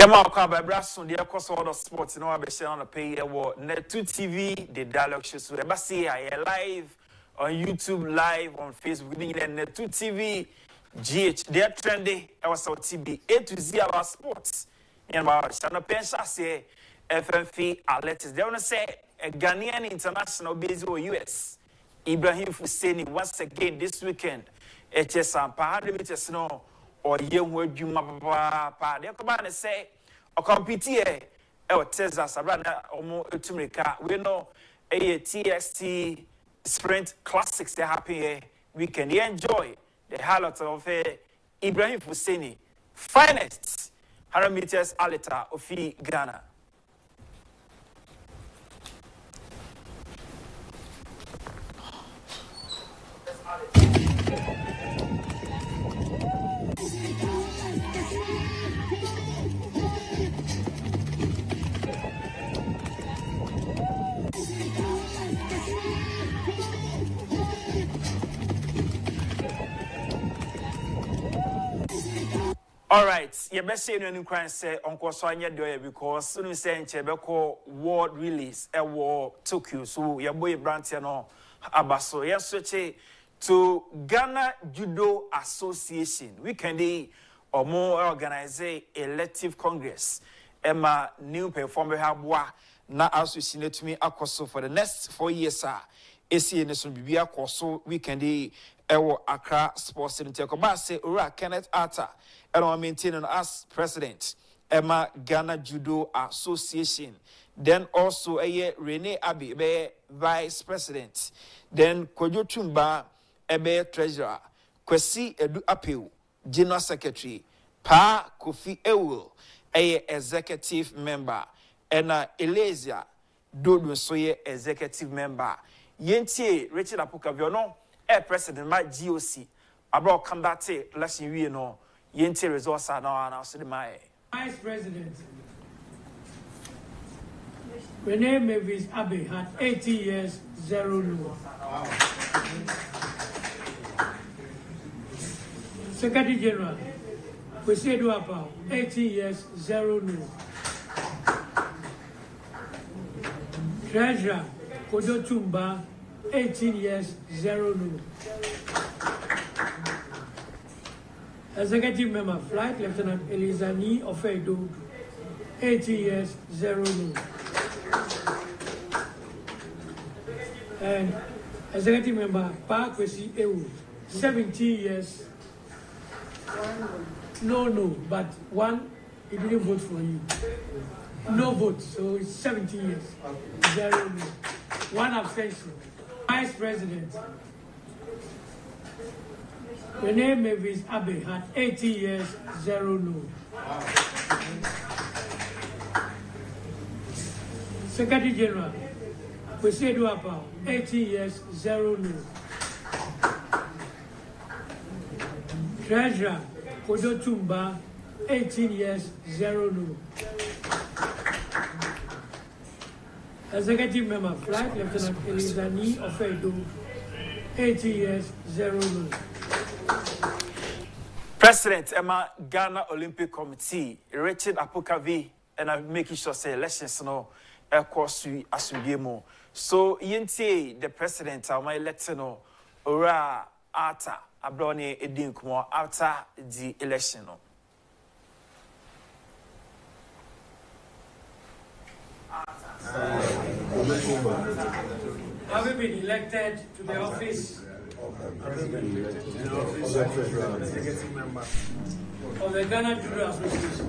Emma Brasso, the course of sports, you know, I'll be sharing on the pay award. Net2 TV, the dialogue shows. So, I live on YouTube, live on Facebook, Net2 TV, GH, they're trendy. I was out TV, A to Z about sports. And about Shana Pensha say, FMF athletes. They want to say a Ghanaian international based in US. Ibrahim Husseini once again this weekend. HSM, 100 meters no. Or young word you papa. They come and say, or compete here, or Texas, Abrana, or more Utumrika. We know a TST Sprint Classics they happen here. We can enjoy the highlights of Ibrahim Husseini, finest 100 meters alita of Ghana. All right, you best say no crime say Uncle Sonia do because soon say Chebeko world release a war Tokyo. So your boy Brantiano Abaso. Yes, switch to Ghana Judo Association. We can do or more organize elective congress. Emma new performer habwa na associate to me akoso for the next 4 years. AC in the Bibia Koso we can do Ewo Accra Sports Center. Kobase Ura Kenneth Arthur. And I'm maintaining as president, Emma Ghana Judo Association. Then also Rene Abi, vice president. Then Kojo Tumba, treasurer. Kwesi Edu Apeu, general secretary. Pa Kofi Ewul, executive member. And Elijah Dodo Soye, executive member. Yenti Richard Apukaviono, president, my GOC. About come that let's you know. Yente resource are now announced my Vice President Rene Mavis Abbey had 80 years, 0 no. Secretary General Kwesi Apau, 80 years, 0 no. Treasurer Kojo Tumba, 18 years, 0 no. Executive Member Flight Lieutenant Elizani Ofedo, 80 years, 0 no. And Executive Member Pa Kwesi Ewu, 70 years, no, but one, he didn't vote for you. No vote, so it's 70 years, 0 no. One abstention. Vice President Rene Mavis Abbey had 80 years, 0 no. Secretary General Kwesi Apau, 80 years, 0 no. Treasurer Kojo Tumba, 18 years, 0 no. Executive Member Flight Lieutenant Elizani Ofedo, 80 years, 0 no. President Emma Ghana Olympic Committee, Richard Apokavi, and I'm making sure say elections no course we assume. So yente the president I might let no ora after abrone edinkumo after the election no. Have you been elected to the office of the Ghana Judo Association?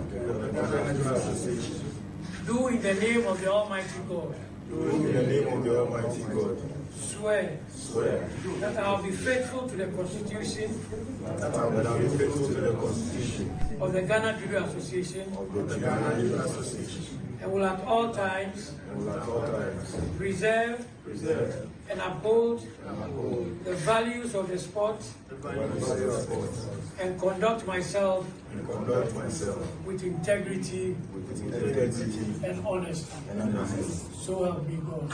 Do in the name of the Almighty God. Swear. That I will be faithful to the Constitution. Of the Ghana Judo Association. And will at all times preserve and uphold the values of the sport and conduct myself with integrity and honesty. So help me God.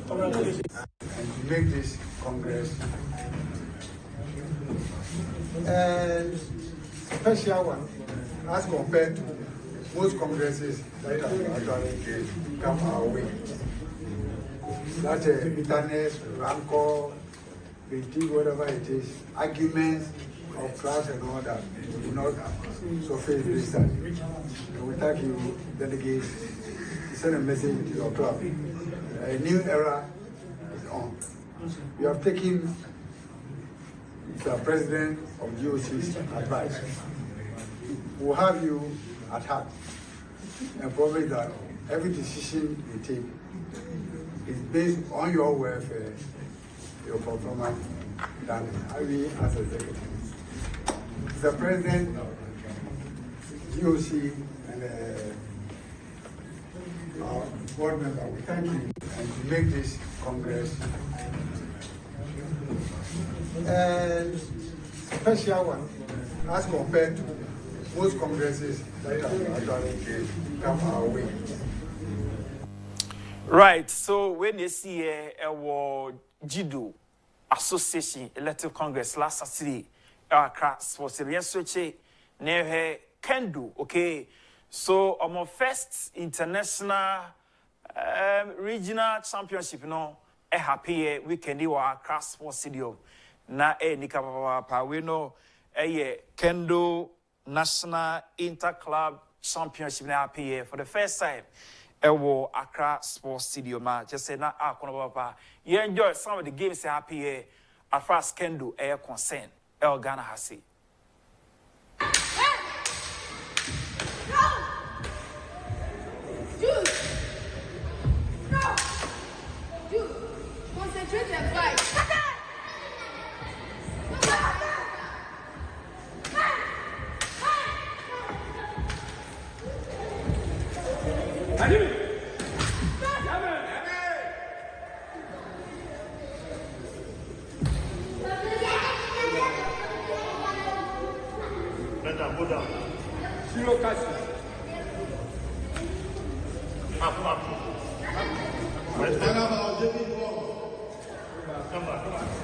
Congratulations. And to make this Congress a special one as compared to most congresses that have actually come our way. That bitterness, rancor, critique, whatever it is, arguments of class and all that will not surface this time. And we thank you, delegates, to send a message to your club. A new era is on. We have taken the president of GOC's advice. We'll have you at heart and promise that every decision you take is based on your welfare, your performance, than we as executive. The president, GOC, and our board member, we thank you and to make this Congress a special one as compared to most congresses that have actually come our way. Right, so when you see a Jido Association Electoral Congress last Saturday, Accra Sports Yesterday, near Kendo, okay. So our first international regional championship, happy weekend Accra Sports Stadium. Na nika papa we know Kendo National Inter-Club Championship na happy for the first time. Ewo Accra Sports Stadium. Just say na papa. You enjoy some of the games happy as far as Kendo air concern. El Ghana has it. Concentrate and fight. Zero catches.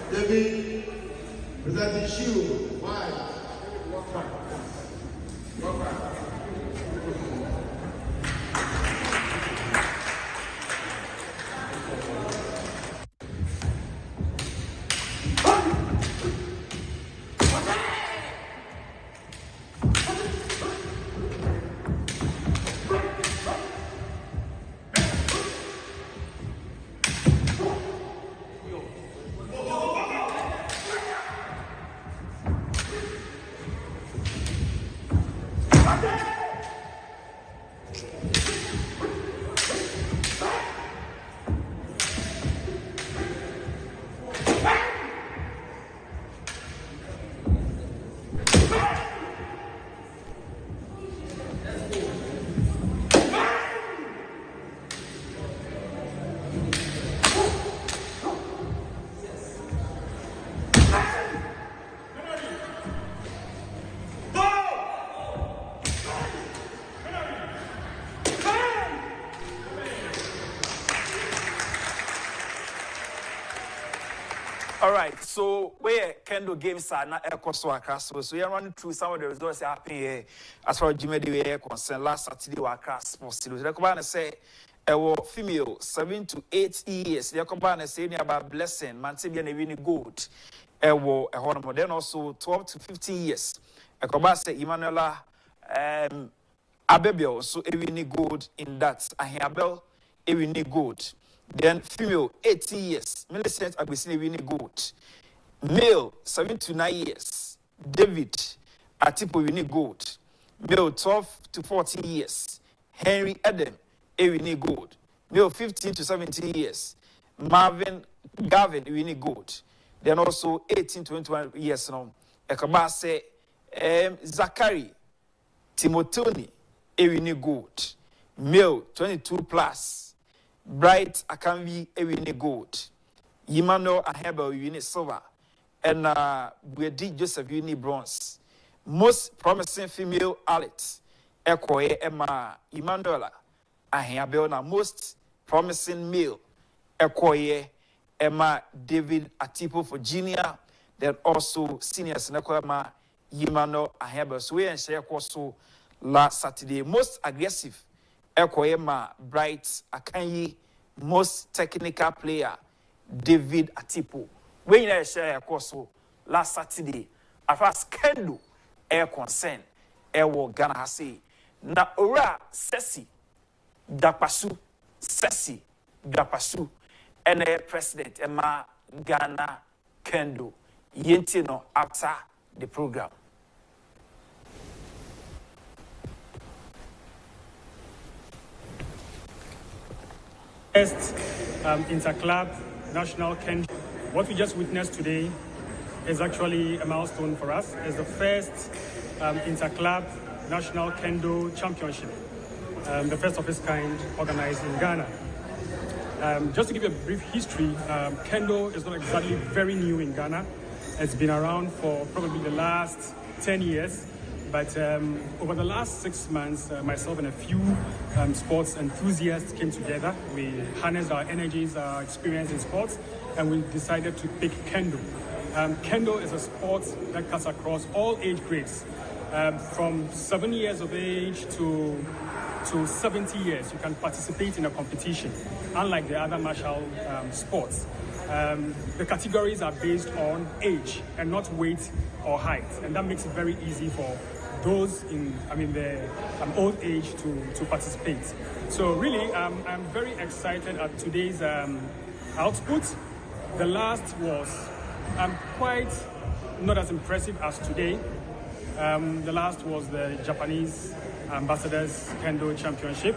David, presenting Shield. Why? All right, so where Kendo games are not Accra, so you're running through some of the results happening here as far as Jimmy are concerned. Last Saturday, Accra Sports Stadium. The company say female 7 to 8 years. The company say about blessing, Mantibian really good. Then also 12 to 15 years. The company say Emanuela Abebio, so really good in that. Ahiabel, really good. Then female 18 years, Millicent Agbesini really good. Male 7 to 9 years, David Atipo really good. Male 12 to 14 years, Henry Adam really good. Male 15 to 17 years, Marvin Gavin really good. Then also 18 to 21 years now, Ekabase Zachary Timotoni really good. Male 22 plus. Bright Akambi Ewini Gold, Emmanuel Ahebel Ewini Silver, and Bwedi Joseph Ewini Bronze. Most promising female athlete, Ekoye Emma Emmanuela Ahebel, na most promising male, Ekoye Emma David Atipo for junior, then also seniors Nekoema Emmanuel Ahebel. So we and share also last Saturday. Most aggressive, Ekoyema Bright Akanyi, most technical player, David Atipo. When you share a course last Saturday, as far as Kendo air concern, Ewo Ghana Hase. Na ora Sesi, Dapasu, Sesi, Dapasu, and President Emma Ghana Kendo, Yentino after the program. First interclub national Kendo. What we just witnessed today is actually a milestone for us. It's the first interclub national Kendo championship, the first of its kind organized in Ghana. Just to give you a brief history, Kendo is not exactly very new in Ghana. It's been around for probably the last 10 years. But over the last 6 months, myself and a few sports enthusiasts came together. We harnessed our energies, our experience in sports, and we decided to pick Kendo. Kendo is a sport that cuts across all age grades, from 7 years of age to 70 years. You can participate in a competition, unlike the other martial sports. The categories are based on age and not weight or height, and that makes it very easy for those in, the old age to participate. So really, I'm very excited at today's output. The last was quite not as impressive as today. The last was the Japanese Ambassadors Kendo Championship.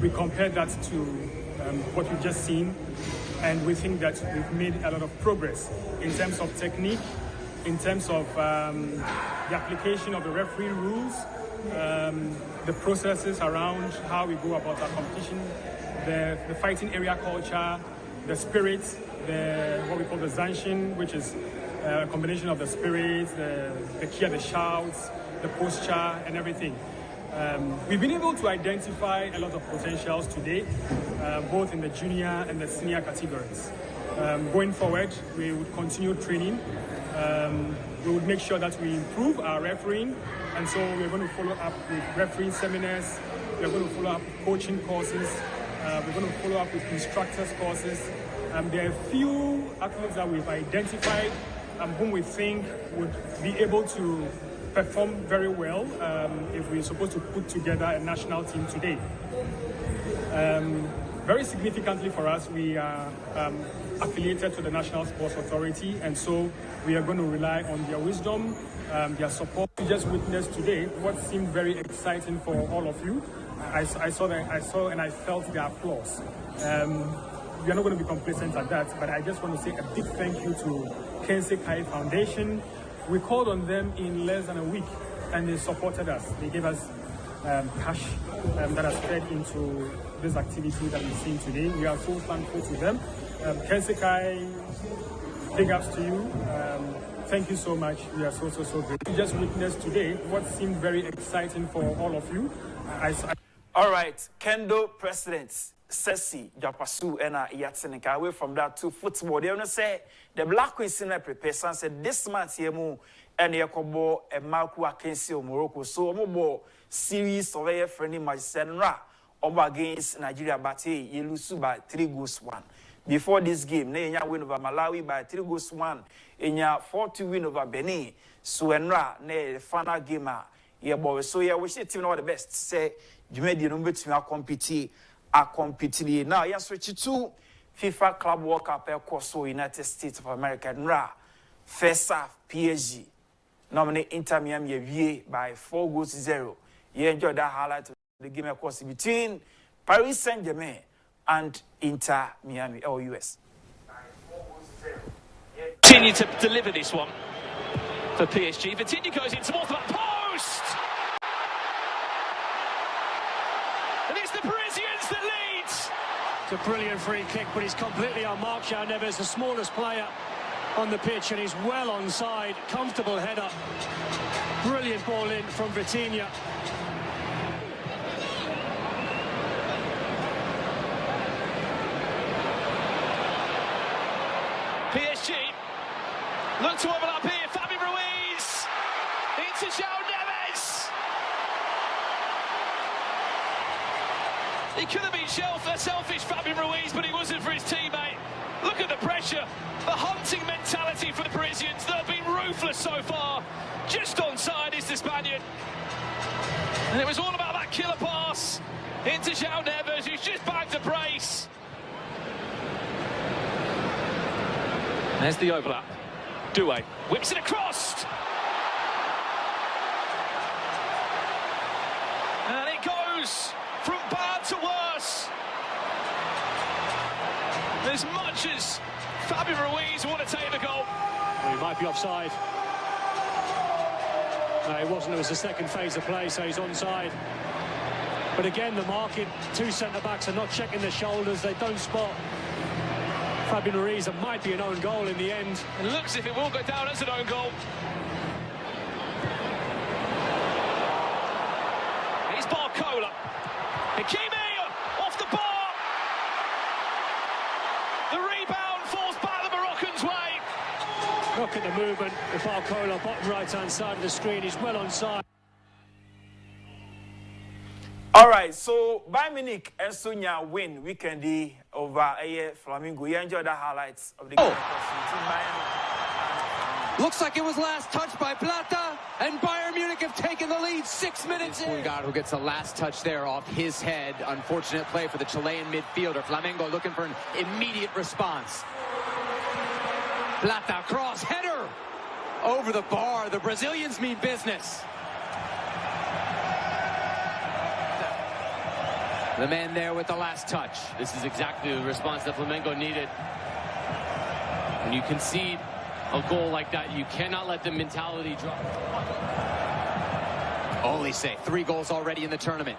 We compared that to what we've just seen, and we think that we've made a lot of progress in terms of technique, in terms of the application of the referee rules, the processes around how we go about our competition, the fighting area culture, the spirit, what we call the zanshin, which is a combination of the spirit, the kia, the shouts, the posture, and everything. We've been able to identify a lot of potentials today, both in the junior and the senior categories. Going forward, we would continue training. We would make sure that we improve our refereeing, and so we're going to follow up with refereeing seminars, we're going to follow up with coaching courses, we're going to follow up with instructors courses. There are a few athletes that we've identified whom we think would be able to perform very well if we're supposed to put together a national team today. Very significantly for us, we are affiliated to the National Sports Authority, and so we are going to rely on their wisdom, their support. We just witnessed today what seemed very exciting for all of you. I saw and I felt the applause. We are not going to be complacent at that, but I just want to say a big thank you to Kencity Foundation. We called on them in less than a week, and they supported us. They gave us cash that has fed into this activity that we've seen today. We are so thankful to them. Kencity, big ups to you. Thank you so much. We are so great. We just witnessed today what seemed very exciting for all of you. All right, Kendo presidents, Sesi, Japasu, and Yatsenika. Away from that to football. They want to say the Black Queens in prepare. Said this month here mu and Yakobo and Marco Akensi Morocco. So more series of a friendly match over against Nigeria, but you lose by 3-1. Before this game, Nenya win over Malawi by 3-1. Enya 4-2 win over Benin. So Enra ne the final game. Yeah, boy. So yeah, we should team know the best. Say you made the number to compete. Now, yes, switch to FIFA Club World Cup course United States of America. Nra first half PSG nominate Inter Miami by 4-0. You enjoy that highlight of the game of course between Paris Saint-Germain and Inter Miami or US. Continue to deliver this one for PSG. Vitinha goes in towards that post! And it's the Parisians that leads! It's a brilliant free kick, but he's completely unmarked. João Neves, the smallest player on the pitch, and he's well onside. Comfortable header. Brilliant ball in from Vitinha. PSG look to overlap here. Fabi Ruiz into João Neves. He could have been selfish, Fabian Ruiz, but he wasn't for his teammate. Look at the pressure, the hunting mentality for the Parisians. They've been ruthless so far. Just onside is the Spaniard. And it was all about that killer pass into João Neves, who's just bagged the brace. There's the overlap. Doué whips it across. And it goes from bad to worse. As much as Fabian Ruiz want to take the goal. Well, he might be offside. No, it wasn't. It was the second phase of play, so he's onside. But again, the marking, two centre-backs are not checking their shoulders. They don't spot Fabian Ruiz. It might be an own goal in the end. It looks if it will go down as an own goal. Here's Barcola. Hakimi off the bar. The rebound falls back the Moroccans' way. Look at the movement with Barcola, bottom right-hand side of the screen. He's well onside. All right, so Bayern Munich and Sonia win weekend over Flamengo. You enjoyed the highlights of the game. Looks like it was last touched by Plata, and Bayern Munich have taken the lead 6 minutes in. Who gets the last touch there off his head. Unfortunate play for the Chilean midfielder. Flamengo looking for an immediate response. Plata, cross, header! Over the bar. The Brazilians mean business. The man there with the last touch. This is exactly the response that Flamengo needed. When you concede a goal like that, you cannot let the mentality drop. Olise, 3 goals already in the tournament.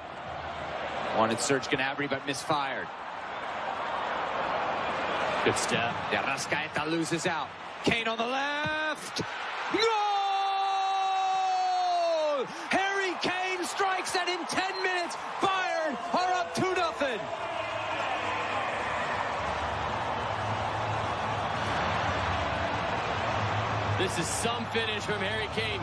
Wanted Serge Gnabry, but misfired. Good step. De Arrascaeta loses out. Kane on the left. Goal! Harry Kane strikes, and in 10 minutes, Bayern are up 2-0. This is some finish from Harry Kane.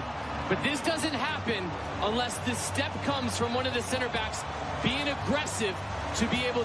But this doesn't happen unless the step comes from one of the center backs being aggressive to be able to